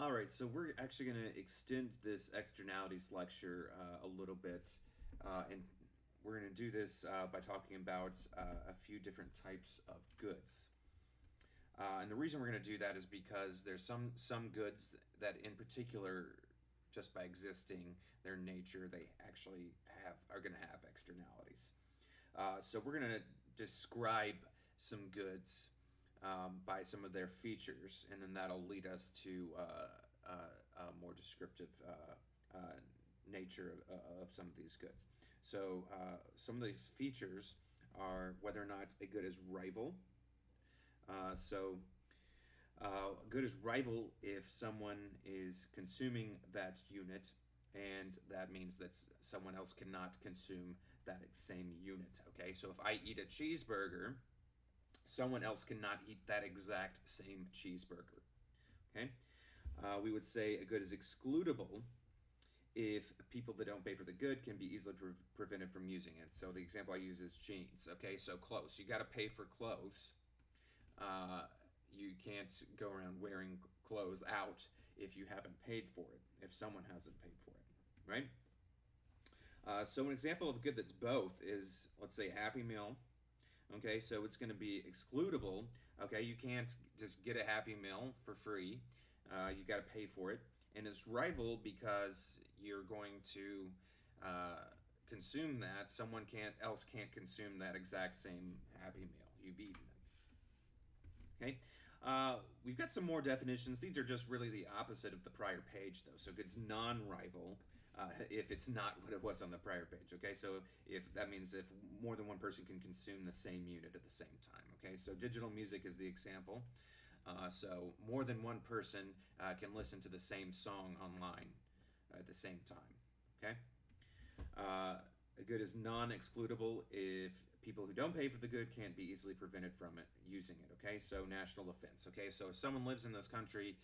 All right, so we're actually going to extend this externalities lecture a little bit, and we're going to do this by talking about a few different types of goods. And the reason we're going to do that is because there's some goods that, in particular, just by existing, their nature, they actually are going to have externalities. So we're going to describe some goods by some of their features, and then that'll lead us to a more descriptive nature of some of these goods. So some of these features are whether or not a good is rival. A good is rival if someone is consuming that unit, and that means that someone else cannot consume that same unit. Okay, so if I eat a cheeseburger, someone else cannot eat that exact same cheeseburger. Okay, we would say a good is excludable if people that don't pay for the good can be easily prevented from using it. So the example I use is jeans. Okay, so clothes. You got to pay for clothes. You can't go around wearing clothes out if you haven't paid for it, if someone hasn't paid for it, right? So an example of a good that's both is, let's say, Happy Meal. Okay, so it's going to be excludable. Okay, you can't just get a Happy Meal for free. You got to pay for it. And it's rival because you're going to consume that. Someone else can't consume that exact same Happy Meal. You've eaten it. Okay, we've got some more definitions. These are just really the opposite of the prior page, though. So it's non-rival if it's not what it was on the prior page. Okay, so if that means if more than one person can consume the same unit at the same time. Okay, so digital music is the example. So more than one person can listen to the same song online at the same time. Okay. A good is non-excludable if people who don't pay for the good can't be easily prevented from it using it. Okay, so national defense. Okay, so if someone lives in this country,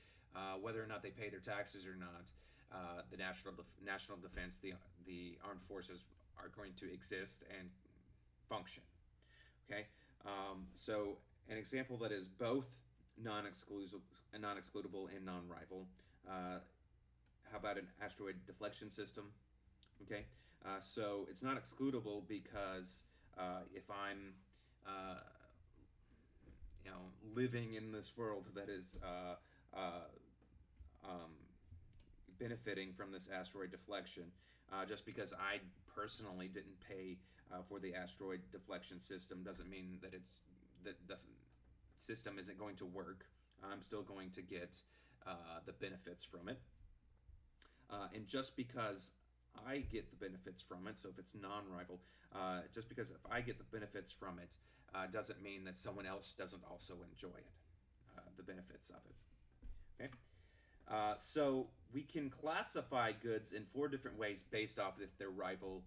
whether or not they pay their taxes or not, the national defense, the armed forces are going to exist and function. Okay, so an example that is both non-excludable and non-rival. How about an asteroid deflection system? Okay, so it's not excludable because if I'm, living in this world that is benefiting from this asteroid deflection, just because I personally didn't pay for the asteroid deflection system doesn't mean that the system isn't going to work. I'm still going to get the benefits from it, and just because I get the benefits from it, so if it's non-rival, just because if I get the benefits from it, doesn't mean that someone else doesn't also enjoy it, the benefits of it. Okay, so we can classify goods in 4 different ways based off if they're rival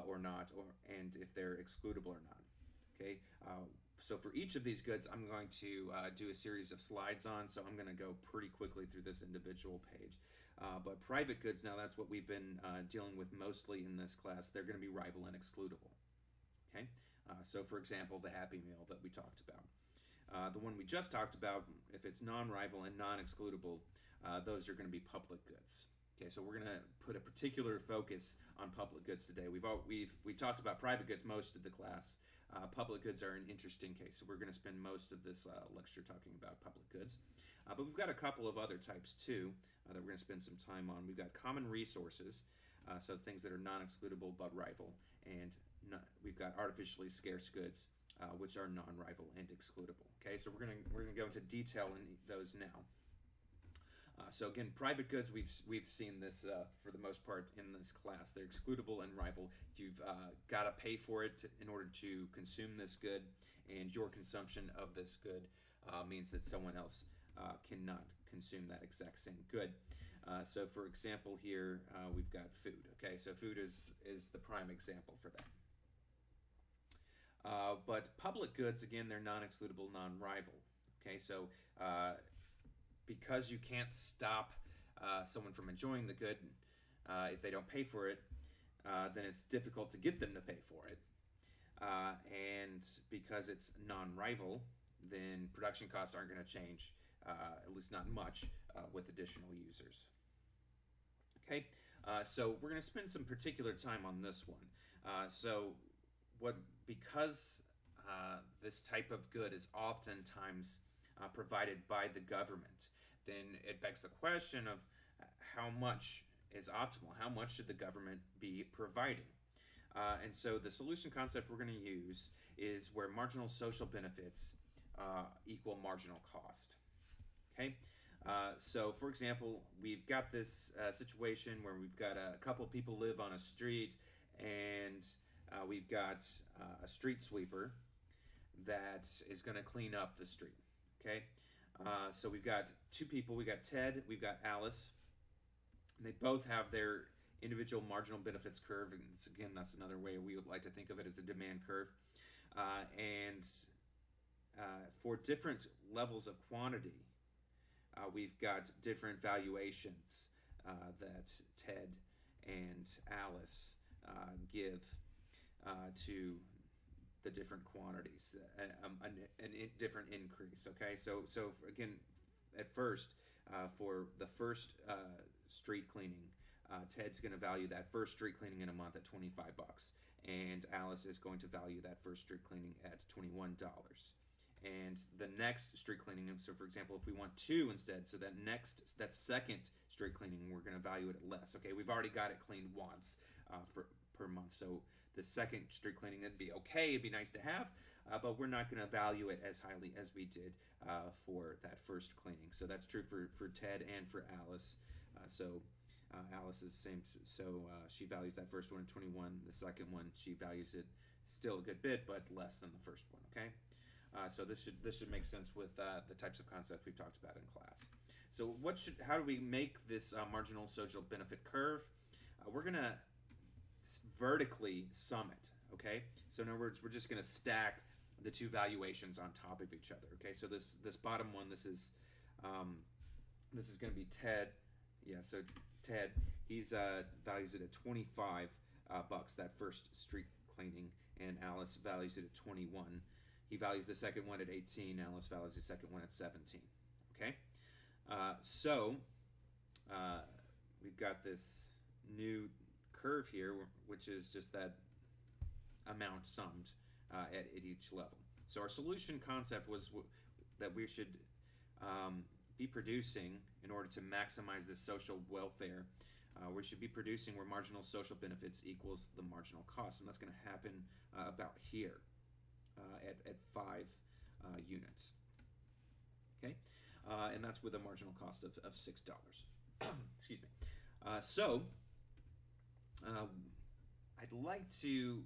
or not, and if they're excludable or not. Okay, so for each of these goods, I'm going to do a series of slides on, so I'm going to go pretty quickly through this individual page. But private goods, now that's what we've been dealing with mostly in this class. They're going to be rival and excludable. Okay, so for example, the Happy Meal that we talked about. The one we just talked about, if it's non-rival and non-excludable, those are going to be public goods. Okay, so we're going to put a particular focus on public goods today. We talked about private goods most of the class. Public goods are an interesting case, so we're going to spend most of this lecture talking about public goods. But we've got a couple of other types too that we're going to spend some time on. We've got common resources, so things that are non-excludable but rival, and we've got artificially scarce goods, which are non-rival and excludable. Okay, so we're going to go into detail in those now. So again, private goods, we've seen this for the most part in this class. They're excludable and rival. You've got to pay for it in order to consume this good, and your consumption of this good means that someone else cannot consume that exact same good. So for example here, we've got food. Okay, so food is the prime example for that. But public goods, again, they're non-excludable, non-rival. Okay, so because you can't stop someone from enjoying the good if they don't pay for it, then it's difficult to get them to pay for it. And because it's non-rival, then production costs aren't going to change at least not much, with additional users. Okay, so we're going to spend some particular time on this one. Because this type of good is oftentimes provided by the government, then it begs the question of how much is optimal? How much should the government be providing? And so the solution concept we're going to use is where marginal social benefits equal marginal cost. Okay, so for example, we've got this situation where we've got a couple people live on a street, and we've got a street sweeper that is going to clean up the street. Okay, so we've got two people. We got Ted. We've got Alice. And they both have their individual marginal benefits curve, and again, that's another way we would like to think of it, as a demand curve. And for different levels of quantity, we've got different valuations that Ted and Alice give to the different quantities, a different increase. Okay, so again, at first, for the first street cleaning, Ted's going to value that first street cleaning in a month at $25, and Alice is going to value that first street cleaning at $21. And the next street cleaning, so for example, if we want 2 instead, so that second street cleaning, we're going to value it at less. Okay, we've already got it cleaned once per month, so the second street cleaning, it'd be okay, it'd be nice to have, but we're not going to value it as highly as we did for that first cleaning. So that's true for Ted and for Alice. Alice is the same, so she values that first one at 21. The second one, she values it still a good bit, but less than the first one. Okay, so this should make sense with the types of concepts we've talked about in class. So how do we make this marginal social benefit curve? We're gonna vertically sum it. Okay, so in other words, we're just gonna stack the two valuations on top of each other. Okay, so this bottom one, this is going to be Ted. Yeah, so Ted, he's values it at $25, that first street cleaning, and Alice values it at 21. He values the second one at 18. Alice values the second one at 17. Okay, so we've got this new curve here, which is just that amount summed at each level. So our solution concept was that we should be producing, in order to maximize this social welfare, we should be producing where marginal social benefits equals the marginal cost, and that's going to happen about here at 5 units. Okay, and that's with a marginal cost of $6. Excuse me. I'd like to,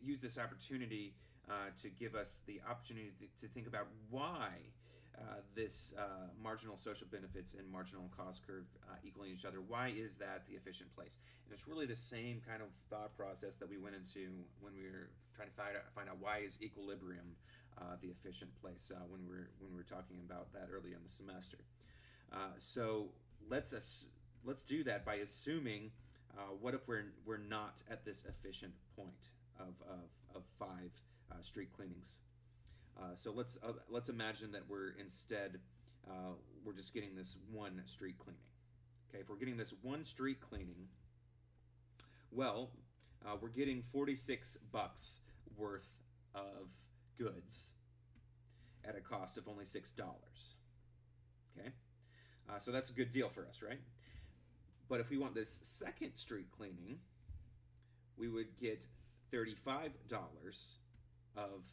use this opportunity to give us the opportunity to think about why this marginal social benefits and marginal cost curve equaling each other. Why is that the efficient place? And it's really the same kind of thought process that we went into when we were trying to find out why is equilibrium the efficient place when we were talking about that earlier in the semester. So let's do that by assuming what if we're not at this efficient point of 5 street cleanings. So let's imagine that we're instead we're just getting this one street cleaning. Okay, if we're getting this one street cleaning, well, we're getting $46 worth of goods at a cost of only $6. Okay, so that's a good deal for us, right? But if we want this second street cleaning, we would get $35 of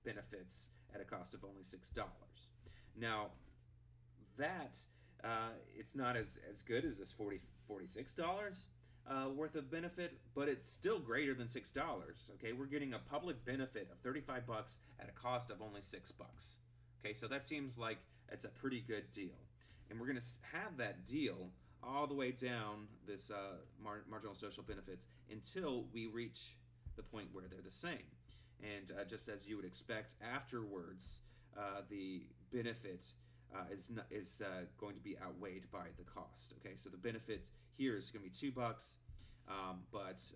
benefits at a cost of only $6. Now, that it's not as good as this $46 worth of benefit, but it's still greater than $6. Okay, we're getting a public benefit of $35 at a cost of only $6. Okay, so that seems like it's a pretty good deal, and we're going to have that deal all the way down this marginal social benefits until we reach the point where they're the same. And just as you would expect, afterwards, the benefit is going to be outweighed by the cost. Okay, so the benefit here is going to be $2, but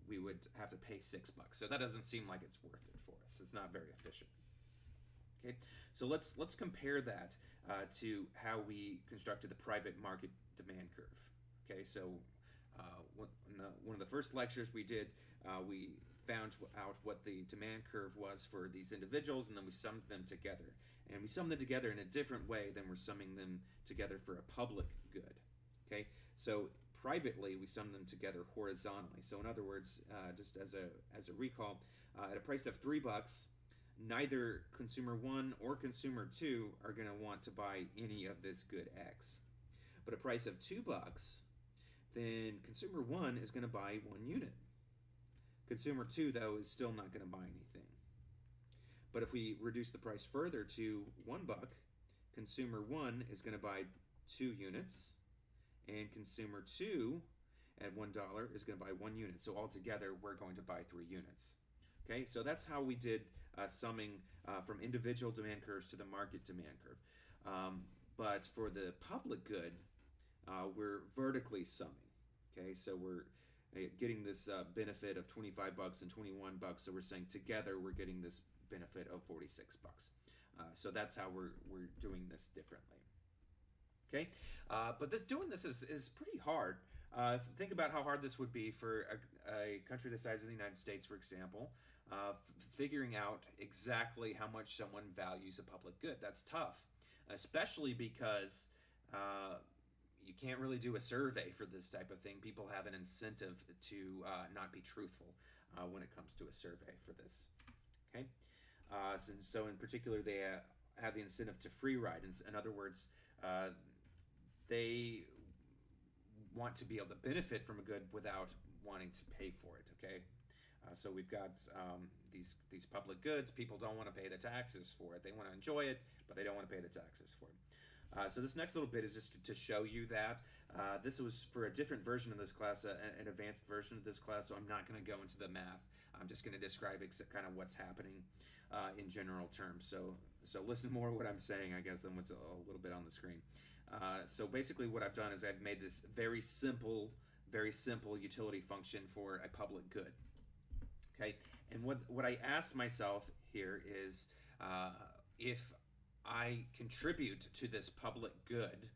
we would have to pay $6. So that doesn't seem like it's worth it for us. It's not very efficient. Okay, so let's compare that to how we constructed the private market demand curve. Okay, so one of the first lectures we did, we found out what the demand curve was for these individuals, and then we summed them together. And we summed them together in a different way than we're summing them together for a public good. Okay, so privately we sum them together horizontally. So in other words, just as a recall, at a price of $3, neither consumer 1 or consumer 2 are going to want to buy any of this good X. But a price of $2, then consumer 1 is going to buy 1 unit. Consumer 2, though, is still not going to buy anything. But if we reduce the price further to $1, consumer 1 is going to buy 2 units, and consumer 2 at $1 is going to buy 1 unit. So altogether, we're going to buy 3 units. Okay, so that's how we did summing from individual demand curves to the market demand curve. But for the public good, we're vertically summing. Okay, so we're getting this benefit of $25 and $21. So we're saying together we're getting this benefit of $46. So that's how we're doing this differently. Okay, but doing this is pretty hard. Think about how hard this would be for a country the size of the United States, for example. Figuring out exactly how much someone values a public good. That's tough, especially because you can't really do a survey for this type of thing. People have an incentive to not be truthful when it comes to a survey for this. Okay, so in particular, they have the incentive to free ride. In other words, they want to be able to benefit from a good without wanting to pay for it. Okay. So we've got these public goods. People don't want to pay the taxes for it. They want to enjoy it, but they don't want to pay the taxes for it. So this next little bit is just to show you that. This was for a different version of this class, an advanced version of this class, so I'm not going to go into the math. I'm just going to describe kind of what's happening in general terms. So listen more to what I'm saying, I guess, than what's a little bit on the screen. So basically what I've done is I've made this very simple utility function for a public good. Okay, and what I asked myself here is if I contribute to this public good,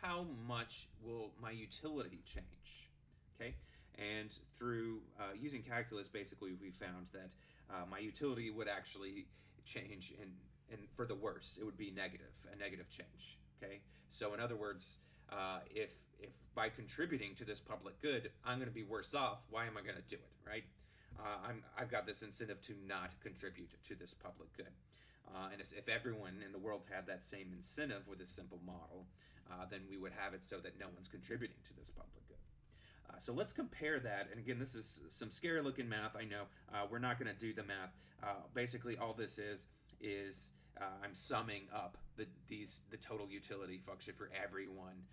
how much will my utility change? Okay, and through using calculus, basically we found that my utility would actually change in for the worse. It would be a negative change. Okay, so in other words, if by contributing to this public good, I'm going to be worse off, why am I going to do it, right? I've got this incentive to not contribute to this public good. And if everyone in the world had that same incentive with a simple model, then we would have it so that no one's contributing to this public good. So let's compare that. And again, this is some scary looking math, I know. We're not going to do the math. Basically, all this is I'm summing up the total utility function for everyone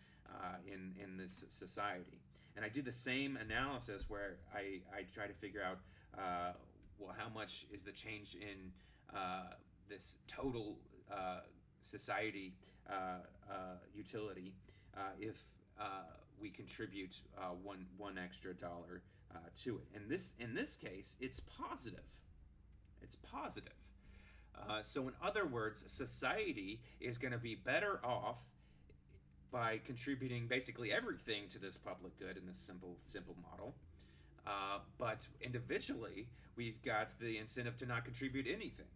in this society. And I do the same analysis where I try to figure out, well, how much is the change in this total society utility if we contribute one extra dollar to it. And in this case, it's positive. It's positive. So in other words, society is going to be better off by contributing basically everything to this public good in this simple model. But individually, we've got the incentive to not contribute anything.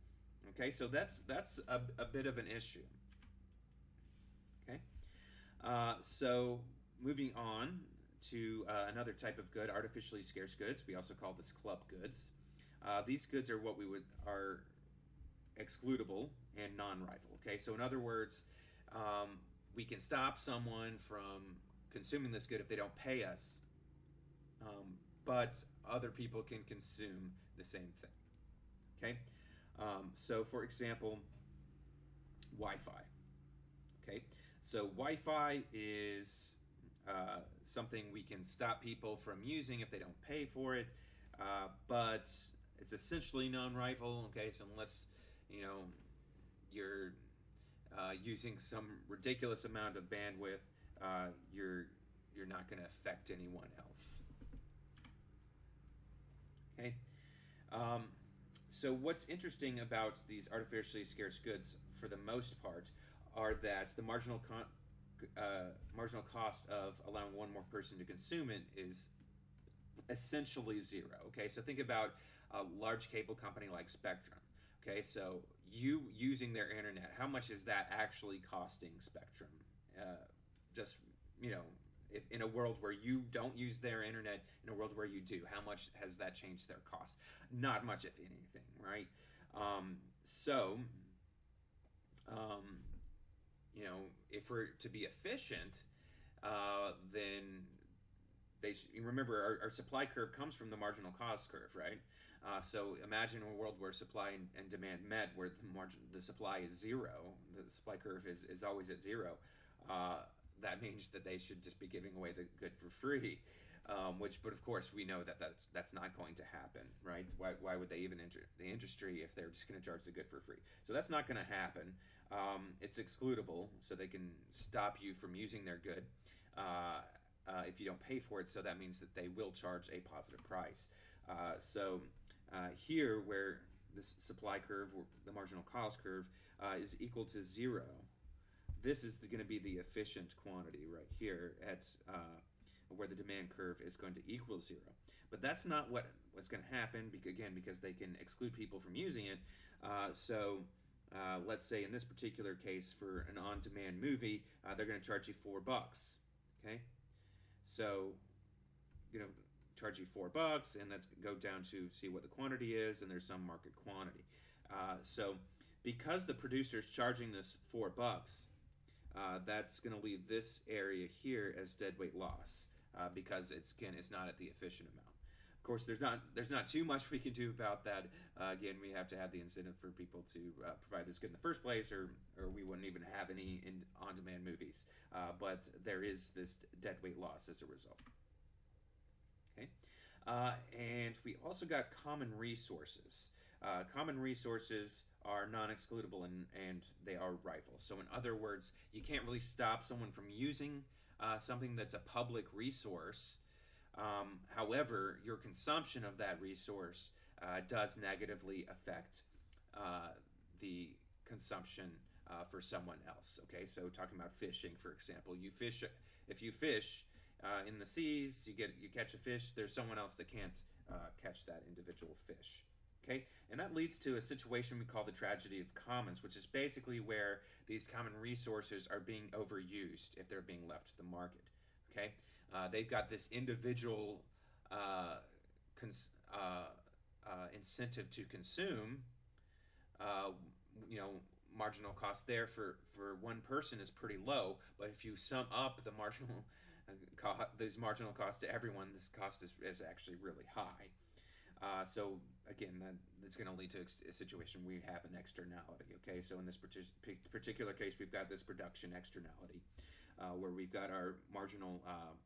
Okay, so that's a bit of an issue. Okay, so moving on to another type of good, artificially scarce goods. We also call this club goods. These goods are what are excludable and non-rival. Okay, so in other words, we can stop someone from consuming this good if they don't pay us, but other people can consume the same thing. Okay, so for example, Wi-Fi. Okay, so Wi-Fi is something we can stop people from using if they don't pay for it, but it's essentially non-rival. Okay, so unless you're using some ridiculous amount of bandwidth, you're not going to affect anyone else. Okay, So what's interesting about these artificially scarce goods, for the most part, are that the marginal cost of allowing one more person to consume it is essentially zero. Okay, so think about a large cable company like Spectrum. Okay, so you using their internet, how much is that actually costing Spectrum? Just, you know, if in a world where you don't use their internet, in a world where you do, how much has that changed their cost? Not much, if anything, right? Um, so, um, you know, if we're to be efficient, then you remember our supply curve comes from the marginal cost curve, right? So imagine a world where supply and demand met, where the supply is zero, the supply curve is always at zero. That means that they should just be giving away the good for free, but of course we know that that's not going to happen, right? Why would they even enter the industry if they're just going to charge the good for free? So that's not going to happen. It's excludable, so they can stop you from using their good. If you don't pay for it, so that means that they will charge a positive price. Here, where this supply curve, the marginal cost curve, is equal to zero, this is going to be the efficient quantity right here at where the demand curve is going to equal zero. But that's not what's going to happen, because they can exclude people from using it. Let's say in this particular case, for an on-demand movie, they're going to charge you $4. Okay, so charge you $4, and that's go down to see what the quantity is, and there's some market quantity. So because the producer's charging this $4, that's going to leave this area here as deadweight loss, because it's not at the efficient amount. Of course, there's not too much we can do about that. Again, we have to have the incentive for people to provide this good in the first place, or we wouldn't even have any on-demand movies. But there is this deadweight loss as a result. Okay, and we also got common resources. Common resources are non-excludable and they are rival. So in other words, you can't really stop someone from using something that's a public resource. However, your consumption of that resource does negatively affect the consumption for someone else. Okay, so talking about fishing, for example, if you fish in the seas, you catch a fish. There's someone else that can't catch that individual fish. Okay, and that leads to a situation we call the tragedy of commons, which is basically where these common resources are being overused if they're being left to the market. Okay, they've got this individual incentive to consume. Marginal cost there for one person is pretty low, but if you sum up the these marginal costs to everyone, this cost is actually really high. So again, that's going to lead to a situation we have an externality. Okay, so in this particular case, we've got this production externality, where we've got our marginal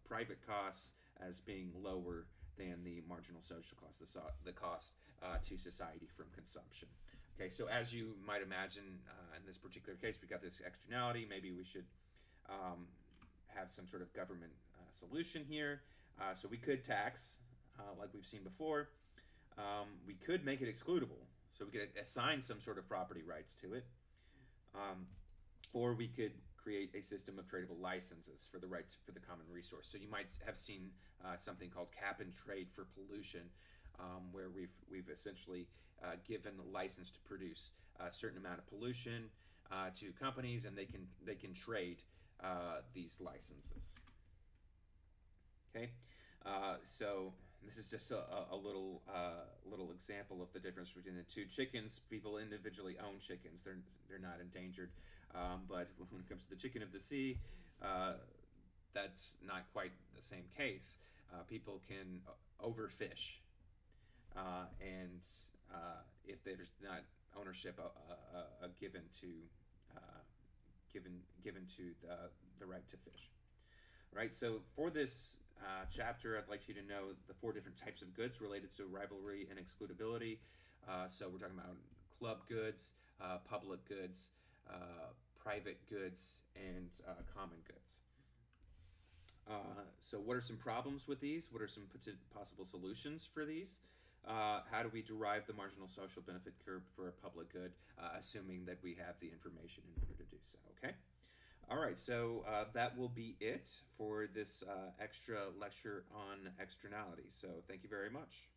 private costs as being lower than the marginal social cost, the cost to society from consumption. Okay, so as you might imagine, in this particular case, we've got this externality. Maybe we should have some sort of government solution here. So we could tax, like we've seen before. We could make it excludable, so we could assign some sort of property rights to it, or we could create a system of tradable licenses for the rights for the common resource. So you might have seen something called cap and trade for pollution, where we've essentially given a license to produce a certain amount of pollution to companies, and they can trade these licenses. Okay, so this is just a little example of the difference between the two. Chickens, people individually own chickens; they're not endangered. But when it comes to the chicken of the sea, that's not quite the same case. People can overfish, and if there's not ownership given to the right to fish, right? So for this chapter, I'd like you to know the 4 different types of goods related to rivalry and excludability. So we're talking about club goods, public goods, private goods, and common goods. So what are some problems with these? What are some possible solutions for these? how do we derive the marginal social benefit curve for a public good, assuming that we have the information in order to do so, okay? All right, so that will be it for this extra lecture on externalities. So thank you very much.